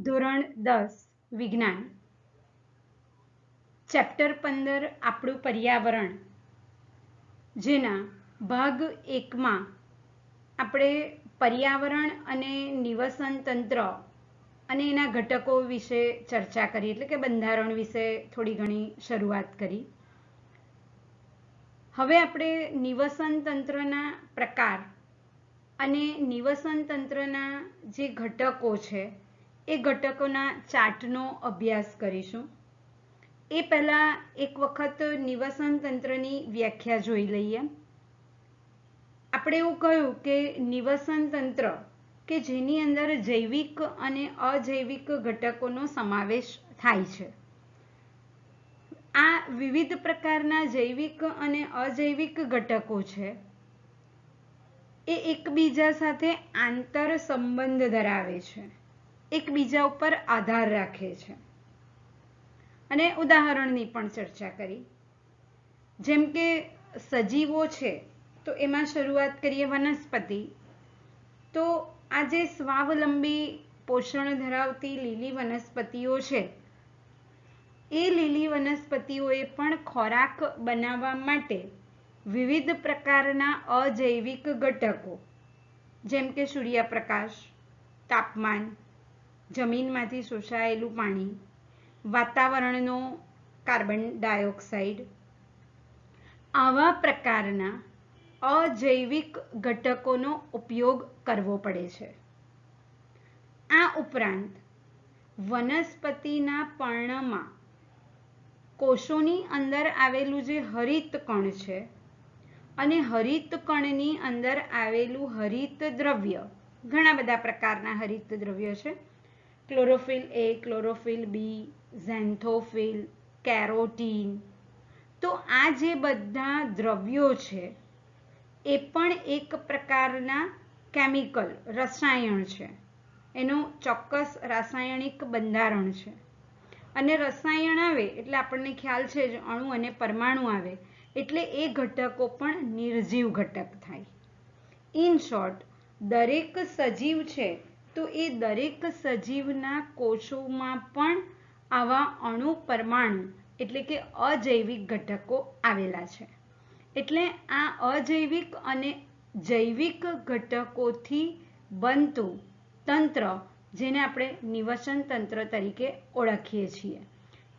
ધોરણ 10 વિજ્ઞાન ચેપ્ટર 15 આપણું પર્યાવરણ, જેના ભાગ 1માં આપણે પર્યાવરણ અને નિવસન તંત્ર અને એના ઘટકો વિશે ચર્ચા કરી, એટલે કે બંધારણ વિશે થોડી ઘણી શરૂઆત કરી. હવે આપણે નિવસન તંત્રના પ્રકાર અને નિવસન તંત્રના જે ઘટકો છે એ ઘટકોના ચાર્ટનો અભ્યાસ કરીશું. એ પહેલા એક વખત નિવસન તંત્રની વ્યાખ્યા જોઈ લઈએ. આપણે એવું કહ્યું કે નિવસન તંત્ર કે જેની અંદર જૈવિક અને અજૈવિક ઘટકોનો સમાવેશ થાય છે. આ વિવિધ પ્રકારના જૈવિક અને અજૈવિક ઘટકો છે એ એકબીજા સાથે આંતર સંબંધ ધરાવે છે, એકબીજા ઉપર આધાર રાખે છે. અને ઉદાહરણની પણ ચર્ચા કરી. જેમ કે સજીવો છે તો એમાં શરૂઆત કરીએ વનસ્પતિ. તો આ જે સ્વાવલંબી પોષણ ધરાવતી લીલી વનસ્પતિઓ છે એ લીલી વનસ્પતિઓએ પણ ખોરાક બનાવવા માટે વિવિધ પ્રકારના અજૈવિક ઘટકો, જેમ કે સૂર્યપ્રકાશ, તાપમાન, જમીનમાંથી શોષાયેલું પાણી, વાતાવરણનો કાર્બન ડાયોક્સાઇડ, આવા પ્રકારના અજૈવિક ઘટકોનો ઉપયોગ કરવો પડે છે. આ ઉપરાંત વનસ્પતિના પર્ણમાં કોષોની અંદર આવેલું જે હરિત કણ છે અને હરિત કણની અંદર આવેલું હરિત દ્રવ્ય, ઘણા બધા પ્રકારના હરિત દ્રવ્ય છે. ક્લોરોફિલ એ, ક્લોરોફિલ બી, ઝેન્થોફિલ, કેરોટીન. તો આ જે બધા દ્રવ્યો છે એ પણ એક પ્રકારના કેમિકલ, રસાયણ છે. એનું ચોક્કસ રાસાયણિક બંધારણ છે. અને રસાયણ આવે એટલે આપણને ખ્યાલ છે જ, અણુ અને પરમાણુ આવે એટલે એ ઘટકો પણ નિર્જીવ ઘટક થાય. ઇન શોર્ટ, દરેક સજીવ છે તો એ દરેક સજીવના કોષોમાં પણ આવા અણુ પરમાણુ એટલે કે અજૈવિક ઘટકો આવેલા છે. એટલે આ અજૈવિક અને જૈવિક ઘટકોથી બનતું તંત્ર, જેને આપણે નિવસન તંત્ર તરીકે ઓળખીએ છીએ.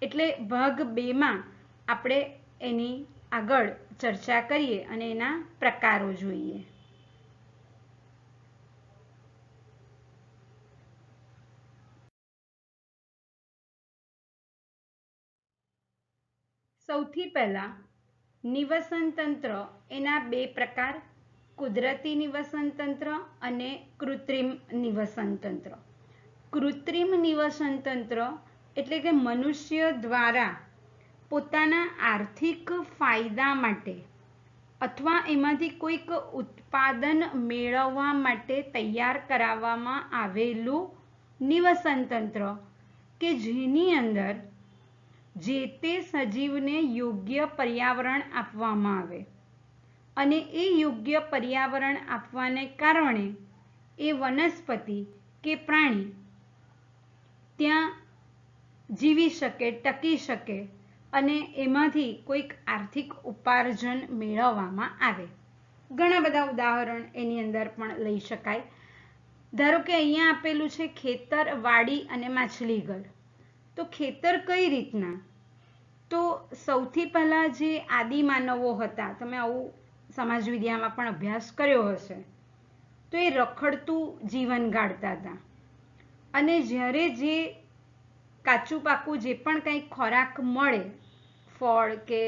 એટલે ભાગ 2માં આપણે એની આગળ ચર્ચા કરીએ અને એના પ્રકારો જોઈએ. સૌથી પહેલા નિવસન તંત્ર, એના 2 પ્રકાર, કુદરતી નિવસન તંત્ર અને કૃત્રિમ નિવસન તંત્ર. કૃત્રિમ નિવસન તંત્ર એટલે કે મનુષ્ય દ્વારા પોતાના આર્થિક ફાયદા માટે અથવા એમાંથી કોઈક ઉત્પાદન મેળવવા માટે તૈયાર કરાવવામાં આવેલું નિવસન તંત્ર કે જેની અંદર જે તે સજીવને યોગ્ય પર્યાવરણ આપવામાં આવે અને એ યોગ્ય પર્યાવરણ આપવાને કારણે એ વનસ્પતિ કે પ્રાણી ત્યાં જીવી શકે, ટકી શકે અને એમાંથી કોઈક આર્થિક ઉપાર્જન મેળવવામાં આવે. ઘણા બધા ઉદાહરણ એની અંદર પણ લઈ શકાય. ધારો કે અહીંયા આપેલું છે ખેતર, વાડી અને માછલીઘર. તો ખેતર કઈ રીતના? તો સૌથી પહેલા જે આદિમાનવો હતા, તમે આવું સમાજ વિદ્યામાં પણ અભ્યાસ કર્યો હશે, તો એ રખડતું જીવન ગાળતા હતા. અને જ્યારે જે કાચું પાકું જે પણ કંઈ ખોરાક મળે, ફળ કે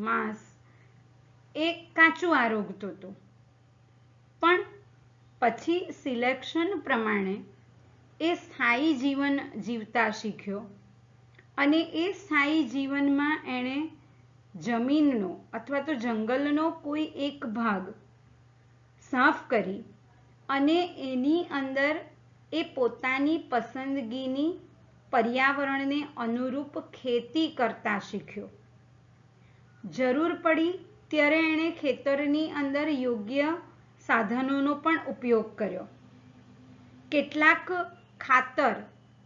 માંસ, એ કાચું આરોગતું હતું. પણ પછી સિલેક્શન પ્રમાણે એ સ્થાયી જીવન જીવતા શીખ્યો અને એ સ્થાયી જીવનમાં એણે જમીનનો અથવા તો જંગલનો કોઈ એક ભાગ સાફ કરી અને એની અંદર એ પોતાની પસંદગીની પર્યાવરણને અનુરૂપ ખેતી કરતા શીખ્યો. જરૂર પડી ત્યારે એણે ખેતરની અંદર યોગ્ય સાધનોનો પણ ઉપયોગ કર્યો. કેટલાક ખાતર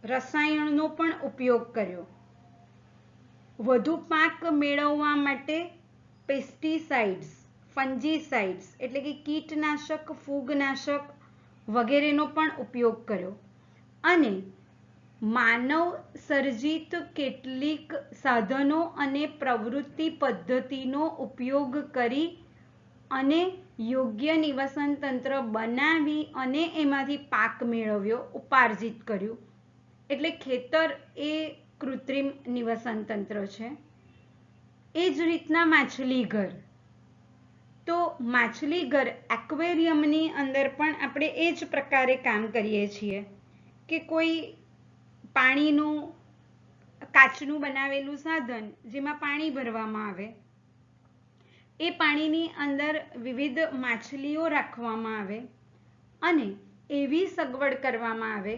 રસાયણનો પણ ઉપયોગ કર્યો. વધુ પાક મેળવવા માટે પેસ્ટિસાઇડ્સ, ફંજીસાઇડ્સ એટલે કે કીટનાશક, ફૂગનાશક વગેરેનો પણ ઉપયોગ કર્યો અને માનવ સર્જિત કેટલીક સાધનો અને પ્રવૃત્તિ પદ્ધતિનો ઉપયોગ કરી અને યોગ્ય નિવસન તંત્ર બનાવી અને એમાંથી પાક મેળવ્યો, ઉપાર્જિત કર્યું. એટલે ખેતર એ કૃત્રિમ નિવસન તંત્ર છે. એ જ રીતના માછલી ઘર. તો માછલી ઘર એક્વેરિયમની અંદર પણ આપણે એ જ પ્રકારે કામ કરીએ છીએ કે કોઈ પાણીનું કાચનું બનાવેલું સાધન જેમાં પાણી ભરવામાં આવે, એ પાણીની અંદર વિવિધ માછલીઓ રાખવામાં આવે અને એવી સગવડ કરવામાં આવે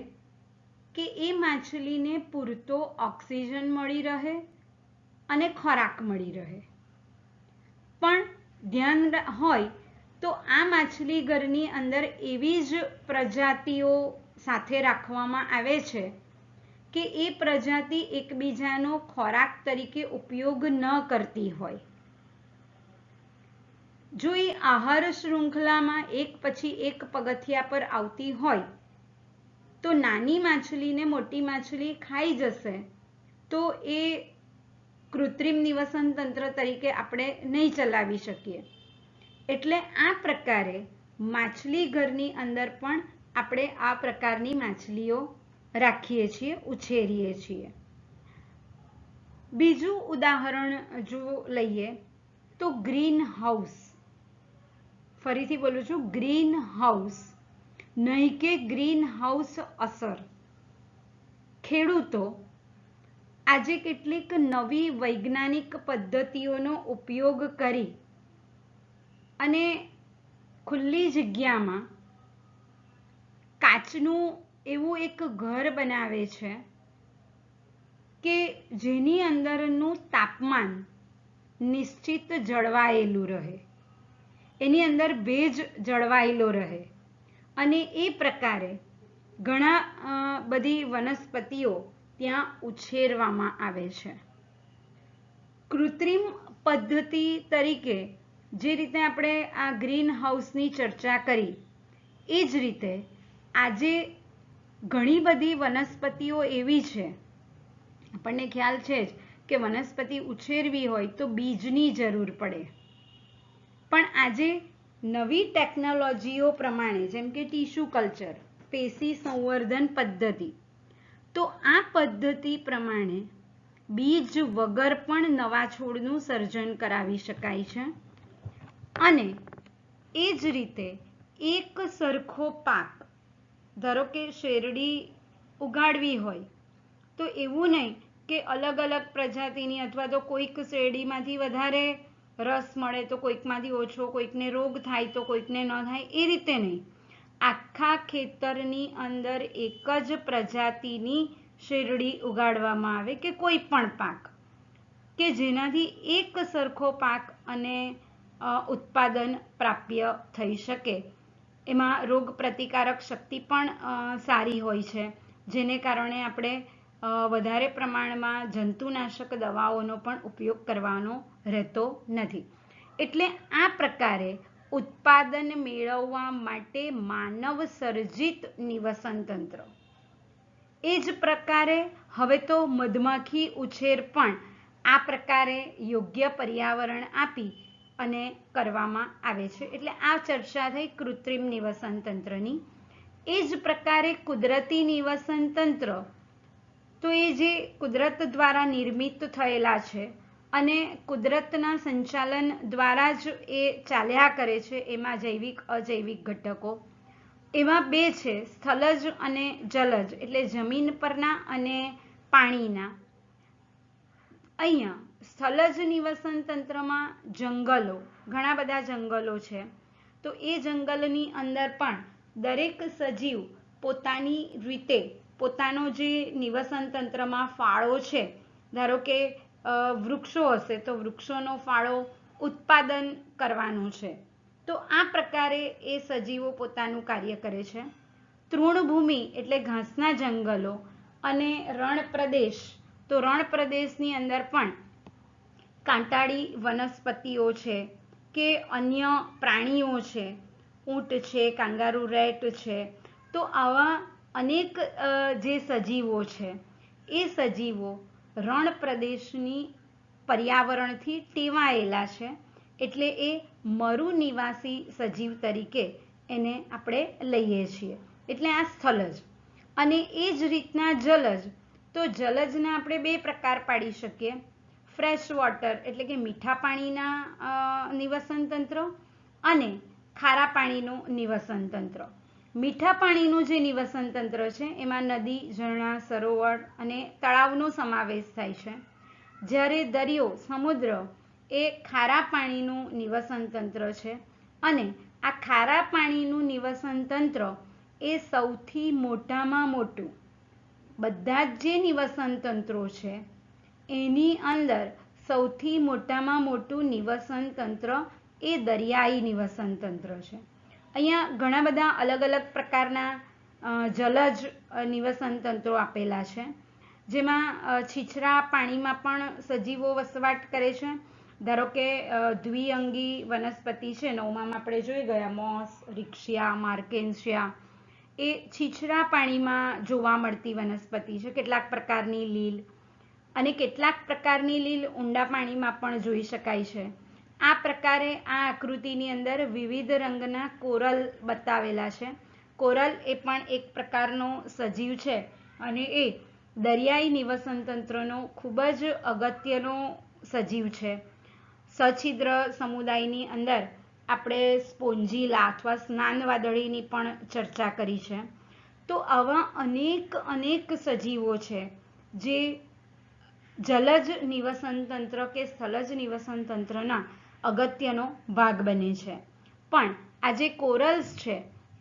કે એ માછલીને પૂરતો ઓક્સિજન મળી રહે અને ખોરાક મળી રહે. પણ ધ્યાન હોય તો આ માછલી ઘરની અંદર એવી જ પ્રજાતિઓ સાથે રાખવામાં આવે છે કે એ પ્રજાતિ એકબીજાનો ખોરાક તરીકે ઉપયોગ ન કરતી હોય. જો એ આહાર શૃંખલામાં એક પછી એક પગથિયા પર આવતી હોય તો નાની માછલીને મોટી માછલી ખાઈ જશે તો એ કૃત્રિમ નિવસન તંત્ર તરીકે આપણે નહીં ચલાવી શકીએ. એટલે આ પ્રકારે માછલી ઘરની અંદર પણ આપણે આ પ્રકારની માછલીઓ રાખીએ છીએ, ઉછેરીએ છીએ. બીજું ઉદાહરણ જો લઈએ તો ગ્રીન હાઉસ. ફરીથી બોલું છું, ગ્રીન હાઉસ, નહીં કે ગ્રીન હાઉસ અસર. ખેડૂતો આજે કેટલીક નવી વૈજ્ઞાનિક પદ્ધતિઓનો ઉપયોગ કરી અને ખુલ્લી જગ્યામાં કાચનું એવું એક ઘર બનાવે છે કે જેની અંદરનું તાપમાન નિશ્ચિત જળવાયેલું રહે, એની અંદર ભેજ જળવાયેલો રહે અને એ પ્રકારે ઘણા બધી વનસ્પતિઓ ત્યાં ઉછેરવામાં આવે છે. કૃત્રિમ પદ્ધતિ તરીકે જે રીતે આપણે આ ગ્રીન હાઉસની ચર્ચા કરી એ જ રીતે આજે ઘણી બધી વનસ્પતિઓ એવી છે, આપણને ખ્યાલ છે જ કે વનસ્પતિ ઉછેરવી હોય તો બીજની જરૂર પડે, પણ આજે નવી ટેકનોલોજીઓ પ્રમાણે જેમ કે ટીશ્યુ કલ્ચર, પેશી સંવર્ધન પદ્ધતિ, તો આ પદ્ધતિ પ્રમાણે બીજ વગર પણ નવા છોડનું સર્જન કરાવી શકાય છે અને એ જ રીતે એક સરખો પાક, ધારો કે શેરડી ઉગાડવી હોય તો એવું નહીં કે અલગ અલગ પ્રજાતિની અથવા તો કોઈક શેરડીમાંથી વધારે રસ મળે તો કોઈકમાંથી ઓછો, કોઈકને રોગ થાય તો કોઈકને ન થાય, એ રીતે નહીં. આખા ખેતરની અંદર એક જ પ્રજાતિની શેરડી ઉગાડવામાં આવે કે કોઈ પણ પાક કે જેનાથી એક સરખો પાક અને ઉત્પાદન પ્રાપ્ય થઈ શકે. એમાં રોગ પ્રતિકારક શક્તિ પણ સારી હોય છે, જેને કારણે આપણે વધારે પ્રમાણમાં જંતુનાશક દવાઓનો પણ ઉપયોગ કરવાનો રહેતો નથી. એટલે આ પ્રકારે ઉત્પાદન મેળવવા માટે માનવ સર્જિત નિવસન તંત્ર. એ જ પ્રકારે હવે તો મધમાખી ઉછેર પણ આ પ્રકારે યોગ્ય પર્યાવરણ આપી અને કરવામાં આવે છે. એટલે આ ચર્ચા થઈ કૃત્રિમ નિવસન તંત્રની. એ જ પ્રકારે કુદરતી નિવસન તંત્ર તો એ જે કુદરત દ્વારા નિર્મિત થયેલા છે અને કુદરતના સંચાલન દ્વારા જ એ ચાલ્યા કરે છે. એમાં જૈવિક અજૈવિક ઘટકો એમાં બે છે, સ્થલજ અને જલજ, એટલે જમીન પરના અને પાણીના. અહીંયા સ્થલજ નિવસન તંત્રમાં જંગલો, ઘણા બધા જંગલો છે, તો એ જંગલની અંદર પણ દરેક સજીવ પોતાની રીતે પોતાનો જે નિવસન તંત્રમાં ફાળો છે, ધારો કે વૃક્ષો હશે તો વૃક્ષોનો ફાળો ઉત્પાદન કરવાનો છે, તો આ પ્રકારે એ સજીવો પોતાનું કાર્ય કરે છે. તૃણભૂમિ એટલે ઘાસના જંગલો અને રણ પ્રદેશ, તો રણ પ્રદેશની અંદર પણ કાંટાળી વનસ્પતિઓ છે કે અન્ય પ્રાણીઓ છે, ઊંટ છે, કાંગારૂ રેટ છે, તો આવા અનેક જે સજીવો છે એ સજીવો રણ પ્રદેશની પર્યાવરણથી ટેવાયેલા છે, એટલે એ મરુનિવાસી સજીવ તરીકે એને આપણે લઈએ છીએ, એટલે આ સ્થલજ. અને એ જ રીતના જલજ, તો જલજના આપણે બે પ્રકાર પાડી શકીએ, ફ્રેશ વોટર એટલે કે મીઠા પાણીના નિવસન તંત્ર અને ખારા પાણીનું નિવસન તંત્ર. મીઠા પાણીનું જે નિવસન તંત્ર છે એમાં નદી, ઝરણા, સરોવર અને તળાવનો સમાવેશ થાય છે, જ્યારે દરિયો, સમુદ્ર એ ખારા પાણીનું નિવસન તંત્ર છે. અને આ ખારા પાણીનું નિવસન તંત્ર એ સૌથી મોટામાં મોટું, બધા જ જે નિવસન તંત્રો છે એની અંદર સૌથી મોટામાં મોટું નિવસન તંત્ર એ દરિયાઈ નિવસન તંત્ર છે. અહીંયા ઘણા બધા અલગ અલગ પ્રકારના જલજ નિવસન તંત્રો આપેલા છે, જેમાં છીછરા પાણીમાં પણ સજીવો વસવાટ કરે છે. ધારો કે દ્વિઅંગી વનસ્પતિ છે, નવમામાં આપણે જોઈ ગયા, મોસ, રિક્શિયા, માર્કેન્શિયા, એ છીછરા પાણીમાં જોવા મળતી વનસ્પતિ છે. કેટલાક પ્રકારની લીલ અને કેટલાક પ્રકારની લીલ ઊંડા પાણીમાં પણ જોઈ શકાય છે. આ પ્રકારે આ આકૃતિની અંદર વિવિધ રંગના કોરલ બતાવેલા છે. કોરલ એ પણ એક પ્રકારનો સજીવ છે અને એ દરિયાઈ નિવસન તંત્રનો ખૂબ જ અગત્યનો સજીવ છે. સછિદ્ર સમુદાયની અંદર આપણે સ્પોન્જીલા અથવા સ્નાન વાદળીની પણ ચર્ચા કરી છે. તો આવા અનેક સજીવો છે જે જલજ નિવસન તંત્ર કે સ્થલજ નિવસન તંત્રના અગત્યનો ભાગ બને છે. પણ આ જે કોરલ્સ છે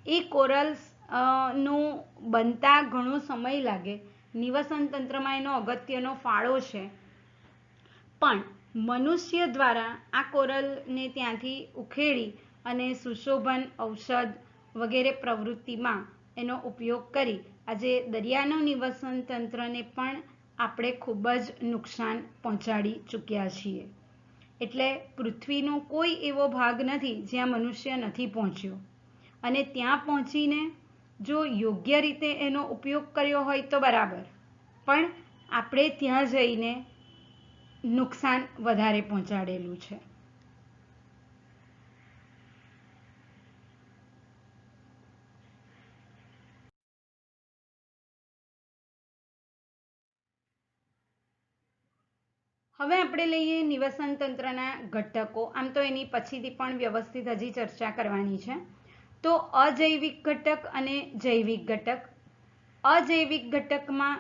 એ કોરલ્સ નું બનતા ઘણો સમય લાગે, નિવસન તંત્રમાં એનો અગત્યનો ફાળો છે, પણ મનુષ્ય દ્વારા આ કોરલને ત્યાંથી ઉખેડી અને સુશોભન, ઔષધ વગેરે પ્રવૃત્તિમાં એનો ઉપયોગ કરી આજે દરિયાનું નિવસન તંત્રને પણ આપણે ખૂબ જ નુકસાન પહોંચાડી ચૂક્યા છીએ. એટલે પૃથ્વીનો કોઈ એવો ભાગ નથી જ્યાં મનુષ્ય નથી પહોંચ્યો, અને ત્યાં પહોંચીને જો યોગ્ય રીતે એનો ઉપયોગ કર્યો હોય તો બરાબર, પણ આપણે ત્યાં જઈને નુકસાન વધારે પહોંચાડેલું છે. હવે આપણે લઈએ નિવસન તંત્રના ઘટકો. આમ તો એની પછીથી પણ વ્યવસ્થિત હજી ચર્ચા કરવાની છે. તો અજૈવિક ઘટક અને જૈવિક ઘટક. અજૈવિક ઘટકમાં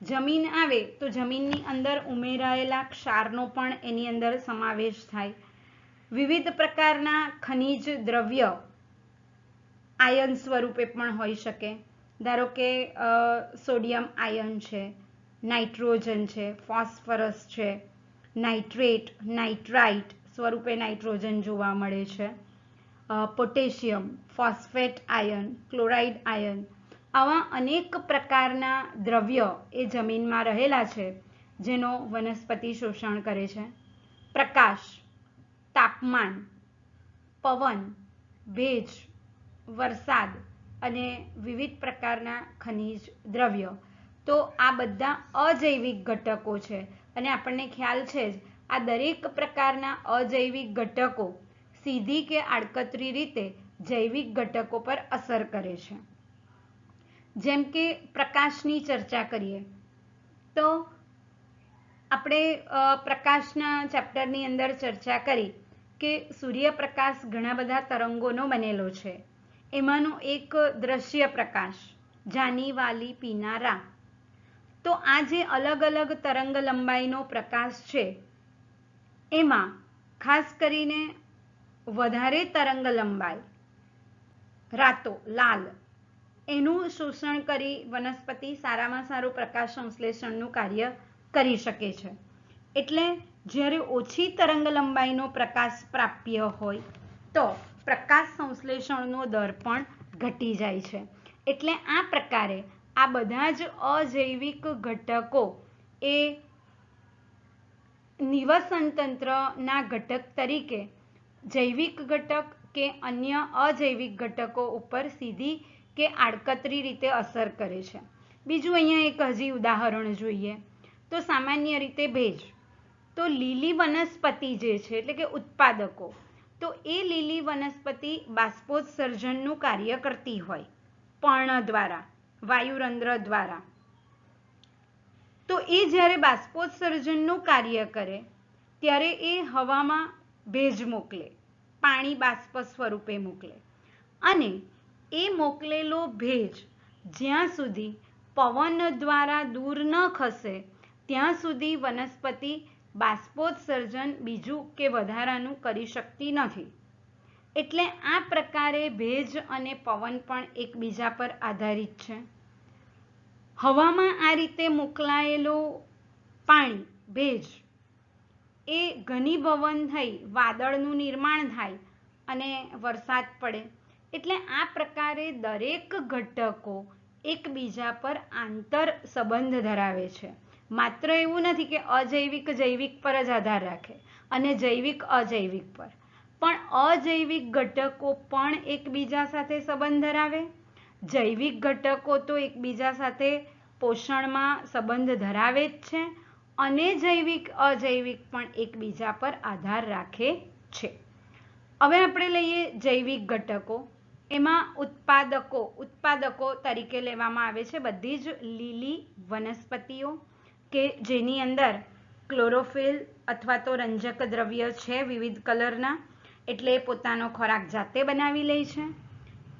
જમીન આવે તો જમીનની અંદર ઉમેરાયેલા ક્ષારનો પણ એની અંદર સમાવેશ થાય. વિવિધ પ્રકારના ખનિજ દ્રવ્ય આયન સ્વરૂપે પણ હોઈ શકે. ધારો કે સોડિયમ આયન છે, નાઇટ્રોજન છે, ફોસ્ફરસ છે, નાઇટ્રેટ, નાઇટ્રાઇટ સ્વરૂપે નાઇટ્રોજન જોવા મળે છે, potassium, phosphate ion, chloride ion, આવા અનેક પ્રકારના દ્રવ્ય એ જમીનમાં રહેલા છે જેનો વનસ્પતિ શોષણ કરે છે. પ્રકાશ, તાપમાન, પવન, ભેજ, વરસાદ અને વિવિધ પ્રકારના ખનિજ દ્રવ્ય, તો આ બધા અજૈવિક ઘટકો છે. અને આપણને ખ્યાલ છે જ આ દરેક પ્રકારના અજૈવિક ઘટકો સીધી કે આડકતરી રીતે જૈવિક ઘટકો પર અસર કરે છે. જેમ કે પ્રકાશની ચર્ચા કરીએ તો આપણે પ્રકાશના ચેપ્ટરની અંદર ચર્ચા કરી કે સૂર્યપ્રકાશ ઘણા બધા તરંગોનો બનેલો છે. એમાંનો એક દ્રશ્ય પ્રકાશ, જાની વાલી પીનારા. તો આ જે અલગ અલગ તરંગ લંબાઈનો પ્રકાશ છે એમાં ખાસ કરીને વધારે તરંગ લંબાઈ, રાતો, લાલ, એનું શોષણ કરી વનસ્પતિ સારામાં સારું પ્રકાશ સંશ્લેષણનું કાર્ય કરી શકે છે. એટલે જ્યારે ઓછી તરંગ લંબાઈનો પ્રકાશ પ્રાપ્ય હોય તો પ્રકાશ સંશ્લેષણનો દર પણ ઘટી જાય છે. એટલે આ પ્રકારે આ બધા જ અજૈવિક ઘટકો એ નિવસન તંત્રના ઘટક તરીકે જૈવિક ઘટક કે અન્ય અજૈવિક ઘટકો ઉપર સીધી કે આડકતરી રીતે અસર કરે છે. બીજું અહીંયા એક હજી ઉદાહરણ જોઈએ તો સામાન્ય રીતે ભેજ. તો લીલી વનસ્પતિ જે છે એટલે કે ઉત્પાદકો, તો એ લીલી વનસ્પતિ બાષ્પોત્સર્જનનું કાર્ય કરતી હોય પર્ણ દ્વારા, વાયુરંધ્ર દ્વારા. તો એ જ્યારે બાષ્પોત્સર્જનનું કાર્ય કરે ત્યારે એ હવામાં ભેજ મોકલે, પાણી બાષ્પ સ્વરૂપે મોકલે, અને એ મોકલેલો ભેજ જ્યાં સુધી પવન દ્વારા દૂર ન ખસે ત્યાં સુધી વનસ્પતિ બાષ્પોત્સર્જન બીજું કે વધારાનું કરી શકતી નથી. એટલે આ પ્રકારે ભેજ અને પવન પણ એકબીજા પર આધારિત છે. હવામાં આ રીતે મોકલાયેલું પાણી, ભેજ, એ ઘનીભવન થઈ વાદળનું નિર્માણ થાય અને વરસાદ પડે. એટલે આ પ્રકારે દરેક ઘટકો એકબીજા પર આંતર સંબંધ ધરાવે છે. માત્ર એવું નથી કે અજૈવિક જૈવિક પર જ આધાર રાખે અને જૈવિક અજૈવિક પર, પણ અજૈવિક ઘટકો પણ એકબીજા સાથે સંબંધ ધરાવે. જૈવિક ઘટકો તો એકબીજા સાથે પોષણમાં સંબંધ ધરાવે જ છે અને જૈવિક અજૈવિક પણ એકબીજા પર આધાર રાખે છે. હવે આપણે લઈએ જૈવિક ઘટકો. એમાં ઉત્પાદકો તરીકે લેવામાં આવે છે બધી જ લીલી વનસ્પતિઓ કે જેની અંદર ક્લોરોફિલ અથવા તો રંજક દ્રવ્ય છે વિવિધ કલરના, એટલે પોતાનો ખોરાક જાતે બનાવી લે છે.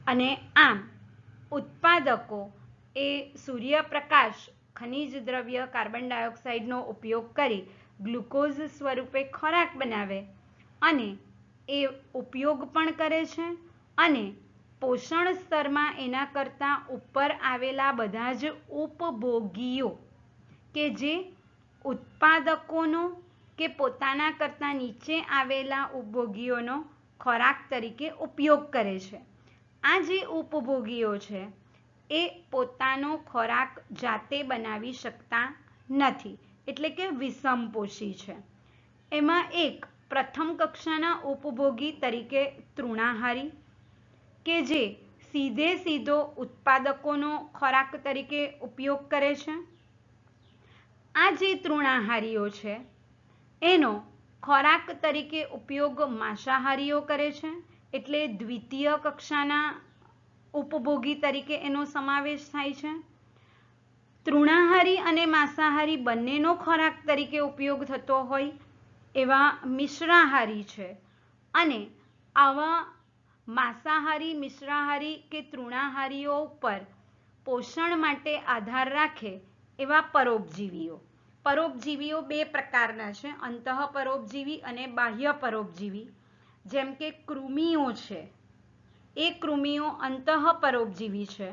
અને આમ ઉત્પાદકો એ સૂર્યપ્રકાશ, ખનિજ દ્રવ્ય, કાર્બન ડાયોક્સાઇડનો ઉપયોગ કરી ગ્લુકોઝ સ્વરૂપે ખોરાક બનાવે અને એ ઉપયોગ પણ કરે છે અને પોષણ સ્તરમાં એના કરતાં ઉપર આવેલા બધા જ ઉપભોગીઓ કે જે ઉત્પાદકોનો કે પોતાના કરતાં નીચે આવેલા ઉપભોગીઓનો ખોરાક તરીકે ઉપયોગ કરે છે. આ જે ઉપભોગીઓ છે એ પોતાનો ખોરાક જાતે બનાવી શકતા નથી, એટલે કે વિષમપોષી છે. એમાં એક પ્રથમ કક્ષાના ઉપભોગી તરીકે તૃણાહારી કે જે સીધો ઉત્પાદકોનો ખોરાક તરીકે ઉપયોગ કરે છે. આ જે તૃણાહારીઓ છે એનો ખોરાક તરીકે ઉપયોગ માંસાહારીઓ કરે છે, એટલે દ્વિતીય કક્ષાના ઉપભોગી તરીકે એનો સમાવેશ થાય છે. તૃણાહારી અને માંસાહારી બંનેનો ખોરાક તરીકે ઉપયોગ થતો હોય એવા મિશ્રાહારી છે, અને આવા માંસાહારી, મિશ્રાહારી કે તૃણાહારીઓ ઉપર પોષણ માટે આધાર રાખે એવા પરોપજીવીઓ. પરોપજીવીઓ બે પ્રકારના છે, અંતઃપરોપજીવી અને બાહ્ય પરોપજીવી. જેમ કે કૃમિઓ છે, એ કૃમિઓ અંતઃપરોપજીવી છે.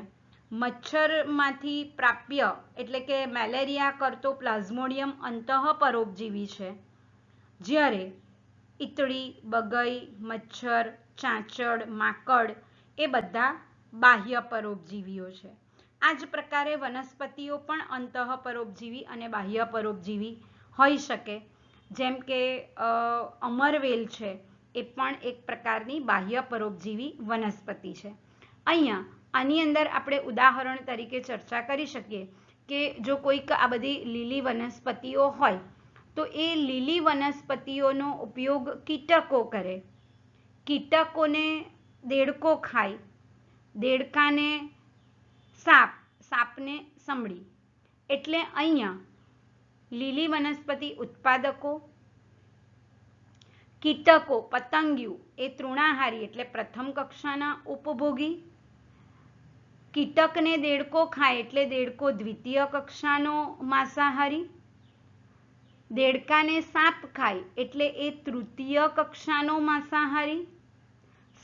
મચ્છરમાંથી પ્રાપ્ય એટલે કે મેલેરિયા કરતો પ્લાઝ્મોડિયમ અંતઃપરોપજીવી છે, જ્યારે ઈતળી, બગઈ, મચ્છર, ચાંચડ, માકડ એ બધા બાહ્ય પરોપજીવીઓ છે. આ જ પ્રકારે વનસ્પતિઓ પણ અંતઃપરોપજીવી અને બાહ્ય પરોપજીવી હોઈ શકે. જેમ કે અમરવેલ છે, એ પણ એક પ્રકારની બાહ્ય પરોપજીવી વનસ્પતિ છે. અહીંયા આની અંદર આપણે ઉદાહરણ તરીકે ચર્ચા કરી શકીએ કે જો કોઈક આ બધી લીલી વનસ્પતિઓ હોય તો એ લીલી વનસ્પતિઓનો ઉપયોગ કીટકો કરે. કીટકોને દેડકો ખાય, દેડકાને સાપ, સાપને સમડી. એટલે અહીંયા લીલી વનસ્પતિ ઉત્પાદકો, કીટકો પતંગિયું એ તૃણાહારી એટલે પ્રથમ કક્ષાના ઉપભોગી, કીટકને દેડકો ખાય એટલે દેડકો દ્વિતીય કક્ષાનો માંસાહારી, દેડકાને સાપ ખાય એટલે એ તૃતીય કક્ષાનો માંસાહારી,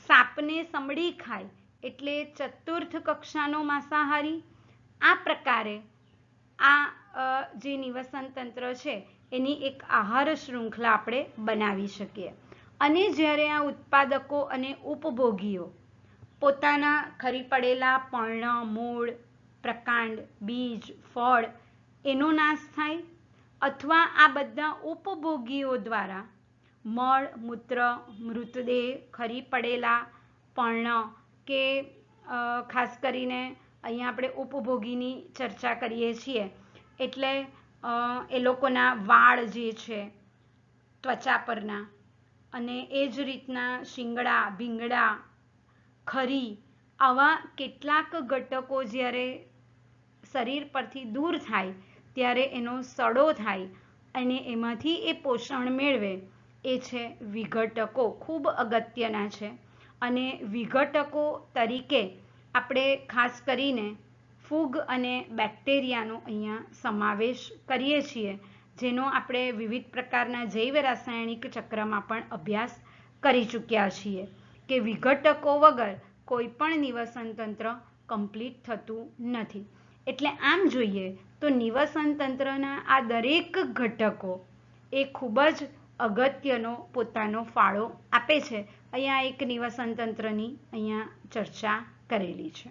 સાપને સમડી ખાય એટલે ચતુર્થ કક્ષાનો માંસાહારી. આ પ્રકારે આ જે નિવસન તંત્ર છે એની એક આહાર શૃંખલા આપણે બનાવી શકીએ. અને જ્યારે આ ઉત્પાદકો અને ઉપભોગીઓ પોતાના ખરી પડેલા પર્ણ, મૂળ પ્રકાંડ, બીજ, ફળ એનો નાશ થાય, અથવા આ બધા ઉપભોગીઓ દ્વારા મળ, મૂત્ર, મૃતદેહ, ખરી પડેલા પર્ણ કે ખાસ કરીને અહીંયા આપણે ઉપભોગીની ચર્ચા કરીએ છીએ એટલે એ લોકોના વાળ જે છે ત્વચા પરના, અને એ જ રીતના શિંગડા, ભીંગડા, ખરી, આવા કેટલાક ઘટકો જ્યારે શરીર પરથી દૂર થાય ત્યારે એનો સડો થાય અને એમાંથી એ પોષણ મેળવે, એ છે વિઘટકો. ખૂબ અગત્યના છે. અને વિઘટકો તરીકે આપણે ખાસ કરીને ફૂગ અને બેક્ટેરિયાનો અહીંયા સમાવેશ કરીએ છીએ, જેનો આપણે વિવિધ પ્રકારના જૈવ રાસાયણિક ચક્રમાં પણ અભ્યાસ કરી ચૂક્યા છીએ કે વિઘટકો વગર કોઈ પણ નિવસન તંત્ર કમ્પ્લીટ થતું નથી. એટલે આમ જોઈએ તો નિવસન તંત્રના આ દરેક ઘટકો એ ખૂબ જ અગત્યનો પોતાનો ફાળો આપે છે. અહીંયા એક નિવસન તંત્રની અહીંયા ચર્ચા કરેલી છે.